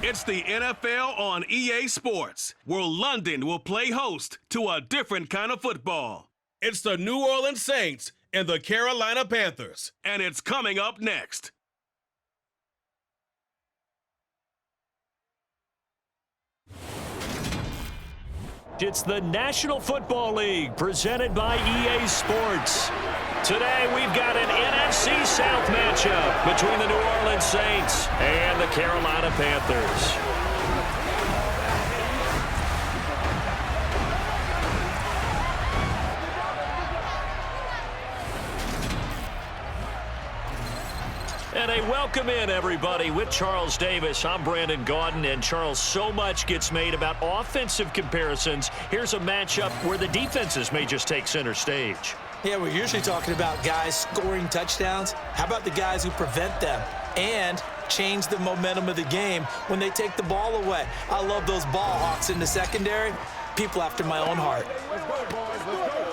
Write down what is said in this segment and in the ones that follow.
It's the NFL on EA Sports, where London will play host to a different kind of football. It's the New Orleans Saints and the Carolina Panthers, and it's coming up next. It's the National Football League presented by EA Sports. Today we've got an NFC South matchup between the New Orleans Saints and the Carolina Panthers. And a welcome in, everybody, with Charles Davis. I'm Brandon Gaudin, and Charles, so much gets made about offensive comparisons. Here's a matchup where the defenses may just take center stage. Yeah, we're usually talking about guys scoring touchdowns. How about the guys who prevent them and change the momentum of the game when they take the ball away? I love those ball hawks in the secondary. People after my own heart. Let's go, boys. Let's go.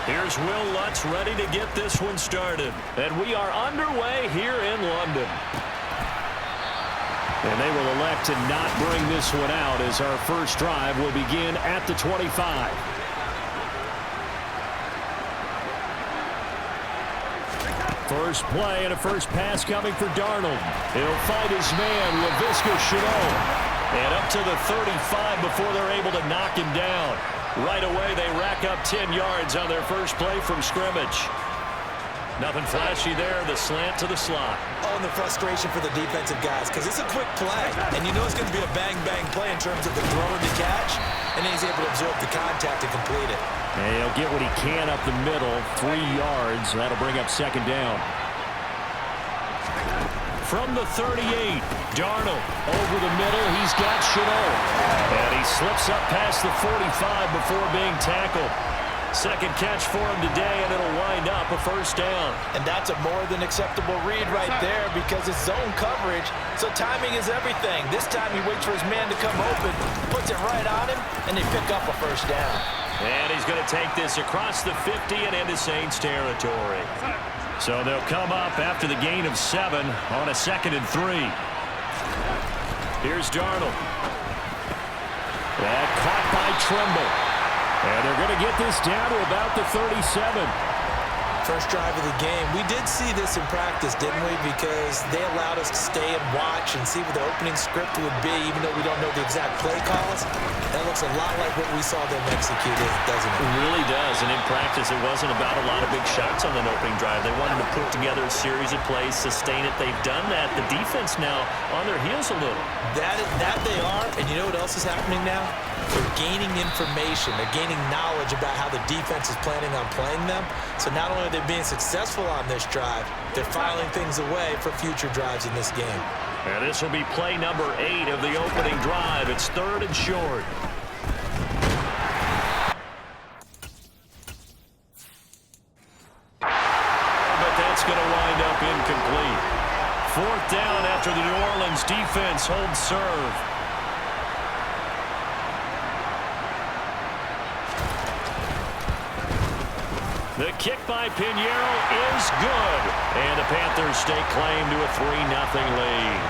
Here's Will Lutz ready to get this one started. And we are underway here in London. And they will elect to not bring this one out as our first drive will begin at the 25. First play and a first pass coming for Darnold. He'll fight his man, Laviska Shenault. And up to the 35 before they're able to knock him down. Right away, they rack up 10 yards on their first play from scrimmage. Nothing flashy there, the slant to the slot. Oh, and the frustration for the defensive guys, because it's a quick play. And you know it's going to be a bang-bang play in terms of the throw and the catch. And then he's able to absorb the contact and complete it. And he'll get what he can up the middle, 3 yards. That'll bring up second down. From the 38, Darnold over the middle. He's got Shenault. And he slips up past the 45 before being tackled. Second catch for him today, and it'll wind up a first down. And that's a more than acceptable read right there because it's zone coverage, so timing is everything. This time he waits for his man to come open, puts it right on him, and they pick up a first down. And he's going to take this across the 50 and into Saints territory. So they'll come up after the gain of 7 on a 2nd and 3. Here's Darnold. That caught by Trimble. And they're going to get this down to about the 37. First drive of the game. We did see this in practice, didn't we? Because they allowed us to stay and watch and see what the opening script would be, even though we don't know the exact play calls. That looks a lot like what we saw them execute, doesn't it? It really does. And in practice, it wasn't about a lot of big shots on that opening drive. They wanted to put together a series of plays, sustain it. They've done that. The defense now on their heels a little. That they are. And you know what else is happening now? They're gaining information. They're gaining knowledge about how the defense is planning on playing them. So not only are they being successful on this drive, they're filing things away for future drives in this game. And this will be play number 8 of the opening drive. It's 3rd and short. But that's going to wind up incomplete. 4th down after the New Orleans defense holds serve. The kick by Pinheiro is good. And the Panthers stake claim to a 3-0 lead.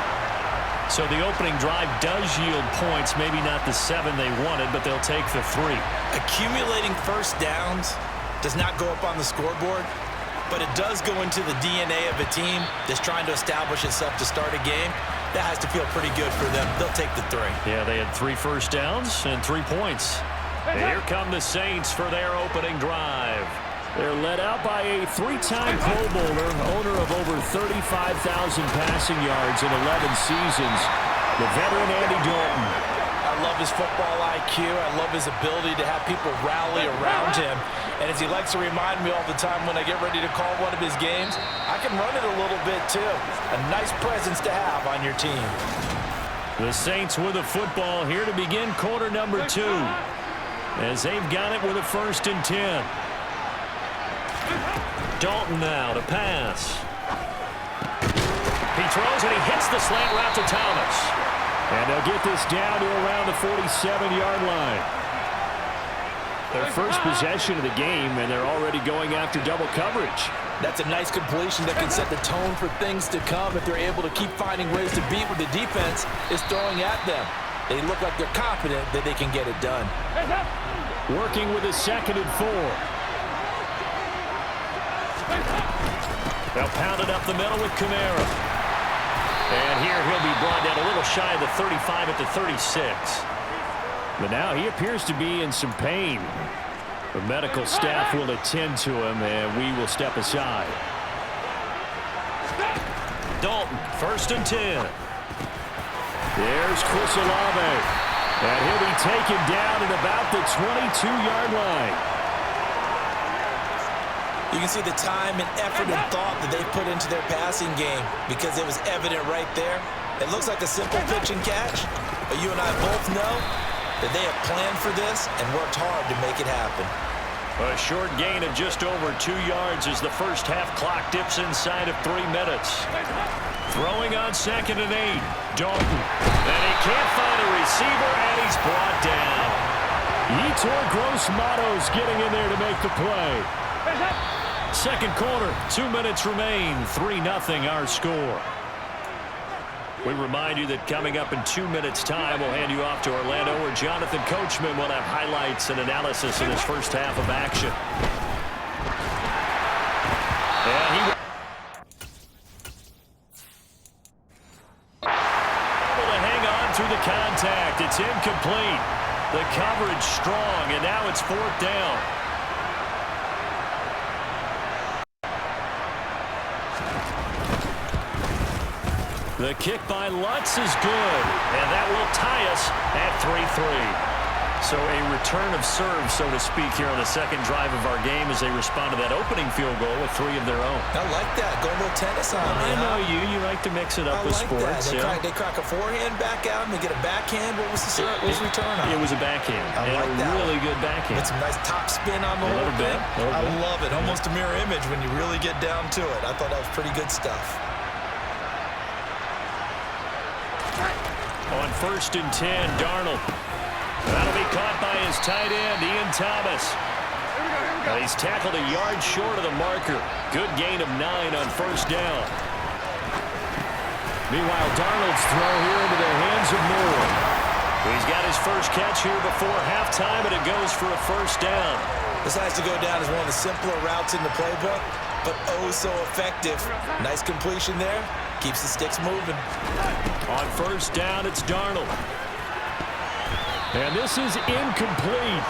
So the opening drive does yield points, maybe not the 7 they wanted, but they'll take the 3. Accumulating first downs does not go up on the scoreboard, but it does go into the DNA of a team that's trying to establish itself to start a game. That has to feel pretty good for them. They'll take the 3. Yeah, they had 3 first downs and 3 points. And here come the Saints for their opening drive. They're led out by a 3-time Pro Bowler, owner of over 35,000 passing yards in 11 seasons, the veteran Andy Dalton. I love his football IQ. I love his ability to have people rally around him. And as he likes to remind me all the time when I get ready to call one of his games, I can run it a little bit too. A nice presence to have on your team. The Saints with the football here to begin quarter number 2. As they've got it with a 1st and 10. Dalton now to pass. He throws and he hits the slant route to Thomas. And they'll get this down to around the 47-yard line. Their first possession of the game, and they're already going after double coverage. That's a nice completion that can set the tone for things to come if they're able to keep finding ways to beat what the defense is throwing at them. They look like they're confident that they can get it done. Working with a 2nd and 4. They'll pound it up the middle with Kamara. And here he'll be brought down a little shy of the 35 at the 36. But now he appears to be in some pain. The medical staff will attend to him, and we will step aside. Dalton, 1st and 10. There's Chris Olave. And he'll be taken down at about the 22-yard line. You can see the time and effort and thought that they put into their passing game because it was evident right there. It looks like a simple pitch and catch, but you and I both know that they have planned for this and worked hard to make it happen. A short gain of just over 2 yards as the first half clock dips inside of 3 minutes. Throwing on 2nd and 8. Dalton. And he can't find a receiver, and he's brought down. Yetur Gross-Matos getting in there to make the play. Second quarter, 2 minutes remain. 3-0 our score. We remind you that coming up in 2 minutes' time, we'll hand you off to Orlando, where Jonathan Coachman will have highlights and analysis in his first half of action. And he able to hang on through the contact. It's incomplete. The coverage strong, and now it's 4th down. The kick by Lutz is good, and that will tie us at 3-3. So a return of serve, so to speak, here on the second drive of our game as they respond to that opening field goal with 3 of their own. I like that. Go a little tennis on me. I know you. You like to mix it up with sports. They crack a forehand back out, and they get a backhand. What was the return on? It was a backhand. I like that. Really good backhand. With some nice top spin on the whole thing. I love it. Almost a mirror image when you really get down to it. I thought that was pretty good stuff. On 1st and 10, Darnold. That'll be caught by his tight end, Ian Thomas. And he's tackled a yard short of the marker. Good gain of 9 on 1st down. Meanwhile, Darnold's throw here into the hands of Moore. He's got his first catch here before halftime, and it goes for a 1st down. This has to go down as one of the simpler routes in the playbook, but oh so effective. Nice completion there. Keeps the sticks moving. On 1st down, it's Darnold. And this is incomplete.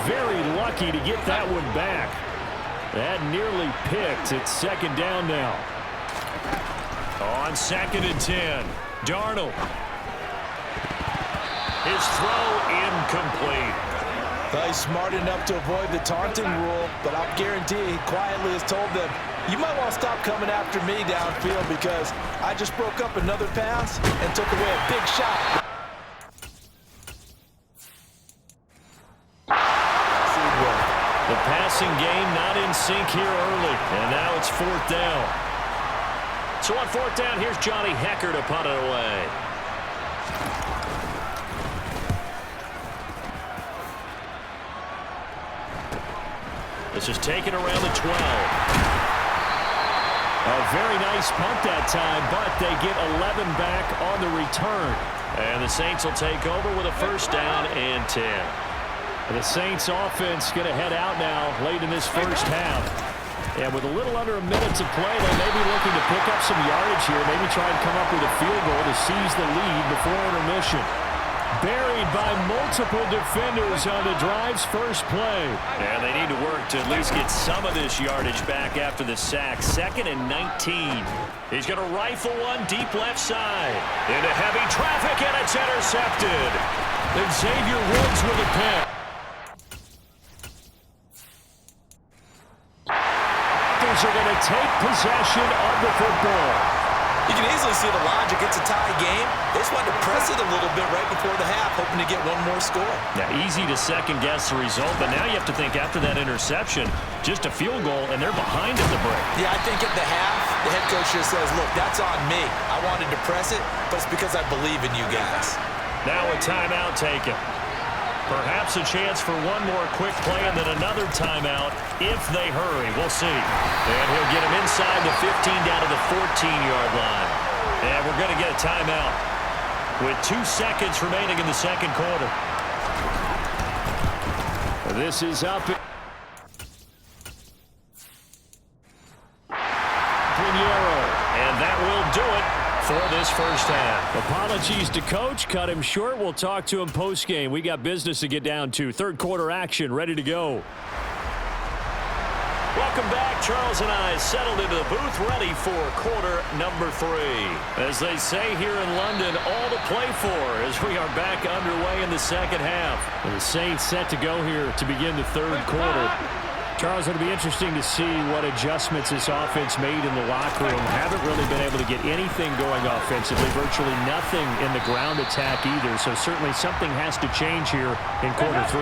Very lucky to get that one back. That nearly picked. It's 2nd down now. On 2nd and 10, Darnold. His throw incomplete. Well, he's smart enough to avoid the taunting rule, but I'll guarantee he quietly has told them, you might want to stop coming after me downfield because I just broke up another pass and took away a big shot. The passing game not in sync here early, and now it's 4th down. So on 4th down, here's Johnny Hecker to punt it away. This is taken around the 12. A very nice punt that time, but they get 11 back on the return. And the Saints will take over with a 1st down and 10. The Saints offense going to head out now late in this first half. And with a little under a minute to play, they may be looking to pick up some yardage here, maybe try and come up with a field goal to seize the lead before intermission. Buried by multiple defenders on the drive's first play. And they need to work to at least get some of this yardage back after the sack. 2nd and 19. He's going to rifle one deep left side. Into heavy traffic, and it's intercepted. Then Xavier Woods with a pick. Panthers are going to take possession of the football. You can easily see the logic. It's a tie game. They just wanted to press it a little bit right before the half, hoping to get one more score. Yeah, easy to second-guess the result, but now you have to think after that interception, just a field goal, and they're behind at the break. Yeah, I think at the half, the head coach just says, look, that's on me. I wanted to press it, but it's because I believe in you guys. Now a timeout taken. Perhaps a chance for one more quick play and then another timeout if they hurry. We'll see. And he'll get him inside the 15 down to the 14-yard line. And we're going to get a timeout with 2 seconds remaining in the second quarter. This is up. And that will do it for this first half. Apologies to Coach. Cut him short. We'll talk to him post-game. We got business to get down to. Third quarter action ready to go. Welcome back. Charles and I settled into the booth ready for quarter number 3. As they say here in London, all to play for as we are back underway in the second half. And the Saints set to go here to begin the third quarter. Charles, it'll be interesting to see what adjustments this offense made in the locker room. Haven't really been able to get anything going offensively, virtually nothing in the ground attack either. So certainly something has to change here in quarter 3.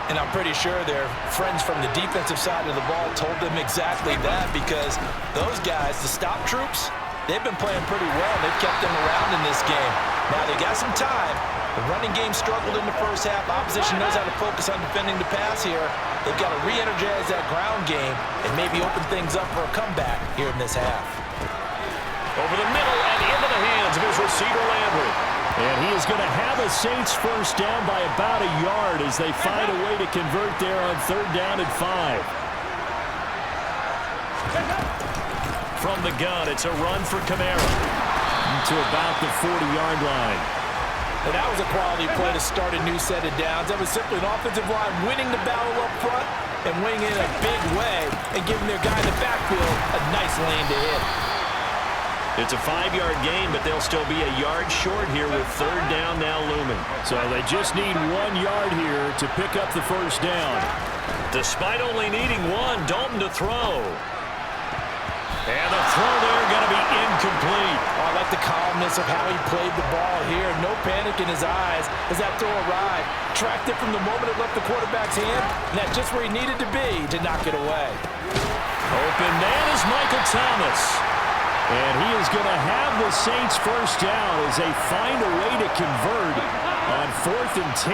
And I'm pretty sure their friends from the defensive side of the ball told them exactly that, because those guys, the stop troops, they've been playing pretty well. They've kept them around in this game. Now they got some time. The running game struggled in the first half. Opposition knows how to focus on defending the pass here. They've got to re-energize that ground game and maybe open things up for a comeback here in this half. Over the middle and into the hands of his receiver, Landry. And he is going to have a Saints first down by about a yard as they find a way to convert there on 3rd down and 5. From the gun, it's a run for Kamara to about the 40-yard line. And that was a quality play to start a new set of downs. That was simply an offensive line winning the battle up front and winning it in a big way and giving their guy in the backfield a nice lane to hit. It's a 5-yard gain, but they'll still be a yard short here with 3rd down now looming. So they just need 1 yard here to pick up the first down. Despite only needing 1, Dalton to throw. And the throw there going to be incomplete. Oh, I like the calmness of how he played the ball here. No panic in his eyes as that throw arrived. Tracked it from the moment it left the quarterback's hand, and that's just where he needed to be to knock it away. Open man is Michael Thomas. And he is going to have the Saints first down as they find a way to convert on 4th and 10.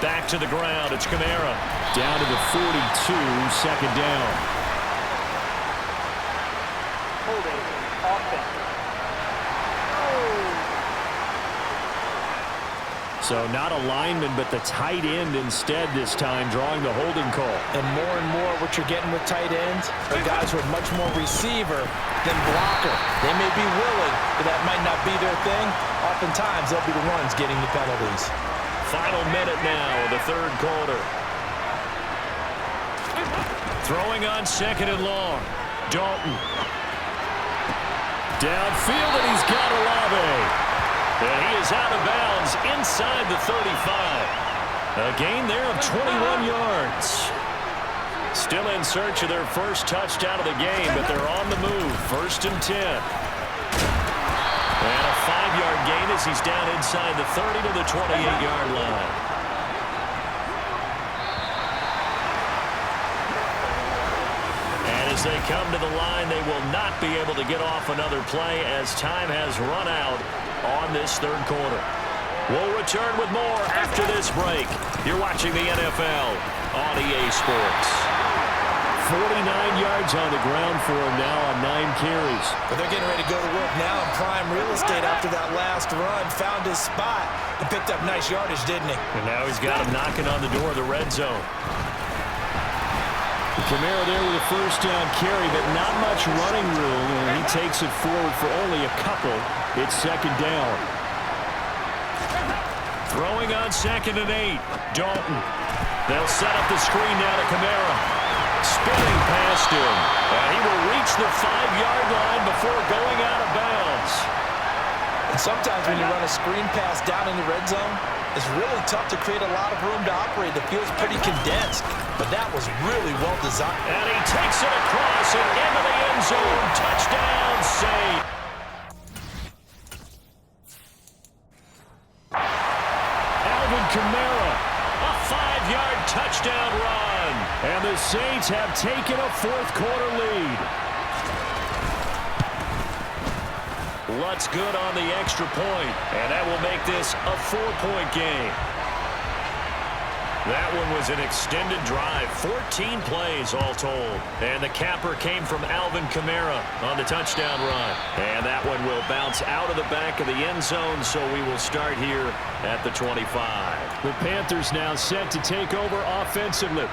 Back to the ground. It's Kamara. Down to the 42, 2nd down. Holding offense. So not a lineman, but the tight end instead this time, drawing the holding call. And more what you're getting with tight ends are guys who are much more receiver than blocker. They may be willing, but that might not be their thing. Oftentimes, they'll be the ones getting the penalties. Final minute now of the third quarter. Throwing on 2nd and long. Dalton. Downfield, and he's got Olave. And he is out of bounds inside the 35. A gain there of 21 yards. Still in search of their first touchdown of the game, but they're on the move. 1st and 10. And a 5-yard gain as he's down inside the 30 to the 28-yard line. And as they come to the line, they will not be able to get off another play as time has run out on this third quarter. We'll return with more after this break. You're watching the NFL on EA Sports. 49 yards on the ground for him now on 9 carries. But they're getting ready to go to work now in prime real estate after that last run. Found his spot and picked up nice yardage, didn't he? And now he's got him knocking on the door of the red zone. Kamara there with a first down carry, but not much running room, and he takes it forward for only a couple. It's 2nd down. Throwing on 2nd and 8. Dalton. They'll set up the screen now to Kamara. Spinning past him. And he will reach the 5-yard line before going out of bounds. And sometimes when you run a screen pass down in the red zone, it's really tough to create a lot of room to operate. The field's pretty condensed, but that was really well designed. And he takes it across and into the end zone. Touchdown, save. Alvin Kamara, a 5-yard touchdown run. And the Saints have taken a fourth-quarter lead. Lutz good on the extra point, and that will make this a 4-point game. That one was an extended drive, 14 plays all told. And the capper came from Alvin Kamara on the touchdown run. And that one will bounce out of the back of the end zone, so we will start here at the 25. The Panthers now set to take over offensively.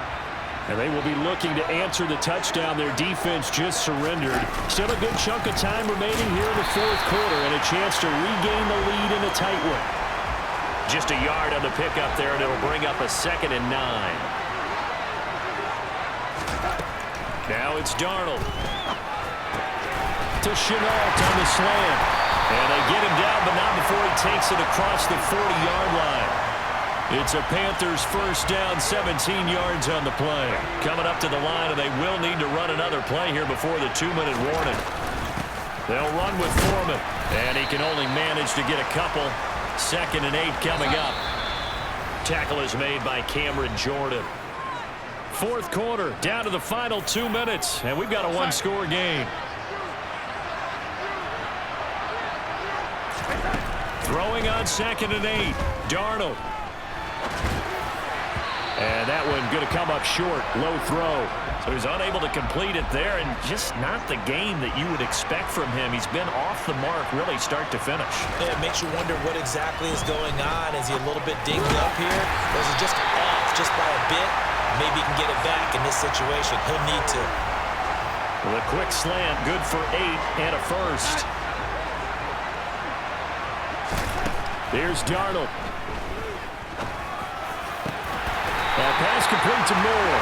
And they will be looking to answer the touchdown their defense just surrendered. Still a good chunk of time remaining here in the fourth quarter and a chance to regain the lead in a tight one. Just a yard on the pickup there, and it'll bring up a 2nd and 9. Now it's Darnold. To Chenault on the slant. And they get him down, but not before he takes it across the 40-yard line. It's a Panthers first down, 17 yards on the play. Coming up to the line, and they will need to run another play here before the 2-minute warning. They'll run with Foreman, and he can only manage to get a couple. 2nd and 8 coming up. Tackle is made by Cameron Jordan. Fourth quarter, down to the final 2 minutes, and we've got a one-score game. Throwing on 2nd and 8, Darnold. And that one going to come up short, low throw. So he's unable to complete it there, and just not the game that you would expect from him. He's been off the mark really start to finish. Yeah, it makes you wonder what exactly is going on. Is he a little bit dinged up here? Or is he just off just by a bit? Maybe he can get it back in this situation. He'll need to. Well, a quick slant, good for 8 and a first. There's Darnold. That pass complete to Moore.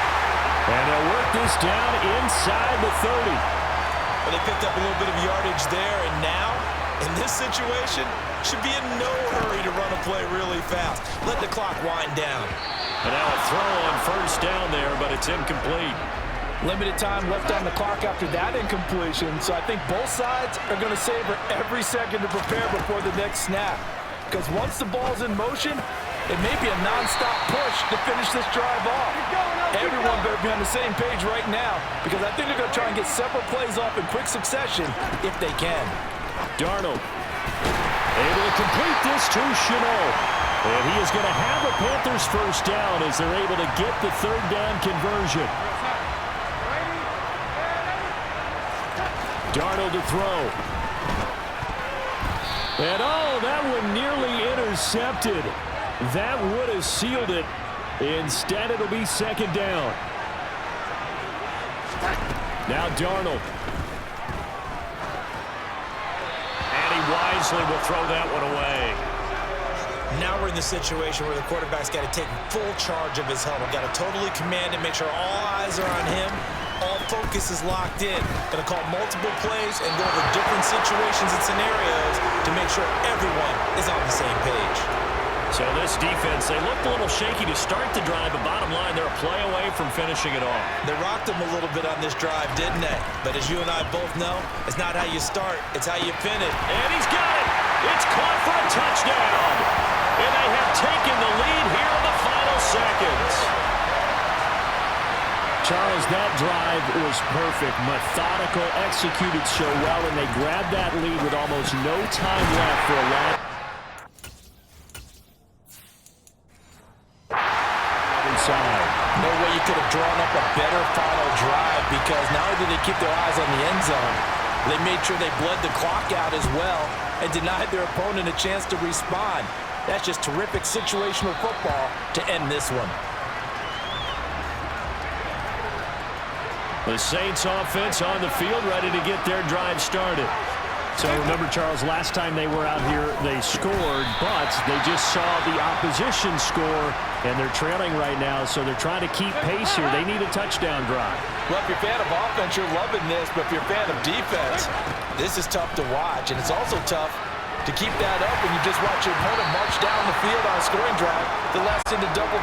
And they'll work this down inside the 30. Well, they picked up a little bit of yardage there, and now, in this situation, should be in no hurry to run a play really fast. Let the clock wind down. And now a throw on first down there, but it's incomplete. Limited time left on the clock after that incompletion, so I think both sides are going to savor every second to prepare before the next snap. Because once the ball's in motion, it may be a non-stop push to finish this drive off. Everyone better be on the same page right now, because I think they're going to try and get several plays off in quick succession if they can. Darnold able to complete this to Chenault. And he is going to have a Panthers first down as they're able to get the third down conversion. Darnold to throw. And oh, that one nearly intercepted. That would have sealed it. Instead, it'll be second down. Now Darnold. And he wisely will throw that one away. Now we're in the situation where the quarterback's got to take full charge of his helmet. Got to totally command and make sure all eyes are on him. All focus is locked in. Going to call multiple plays and go over different situations and scenarios to make sure everyone is on the same page. So this defense, they looked a little shaky to start the drive, but bottom line, they're a play away from finishing it off. They rocked him a little bit on this drive, didn't they? But as you and I both know, it's not how you start, it's how you finish. And he's got it! It's caught for a touchdown! And they have taken the lead here in the final seconds. Charles, that drive was perfect. Methodical, executed so well, and they grabbed that lead with almost no time left for a last. No way you could have drawn up a better final drive, because not only did they keep their eyes on the end zone, they made sure they bled the clock out as well and denied their opponent a chance to respond. That's just terrific situational football to end this one. The Saints offense on the field, ready to get their drive started. So remember, Charles, last time they were out here, they scored, but they just saw the opposition score, and they're trailing right now, so they're trying to keep pace here. They need a touchdown drive. Well, if you're a fan of offense, you're loving this, but if you're a fan of defense, this is tough to watch, and it's also tough To keep that up, and you just watch your opponent march down the field on a scoring drive that lasts into double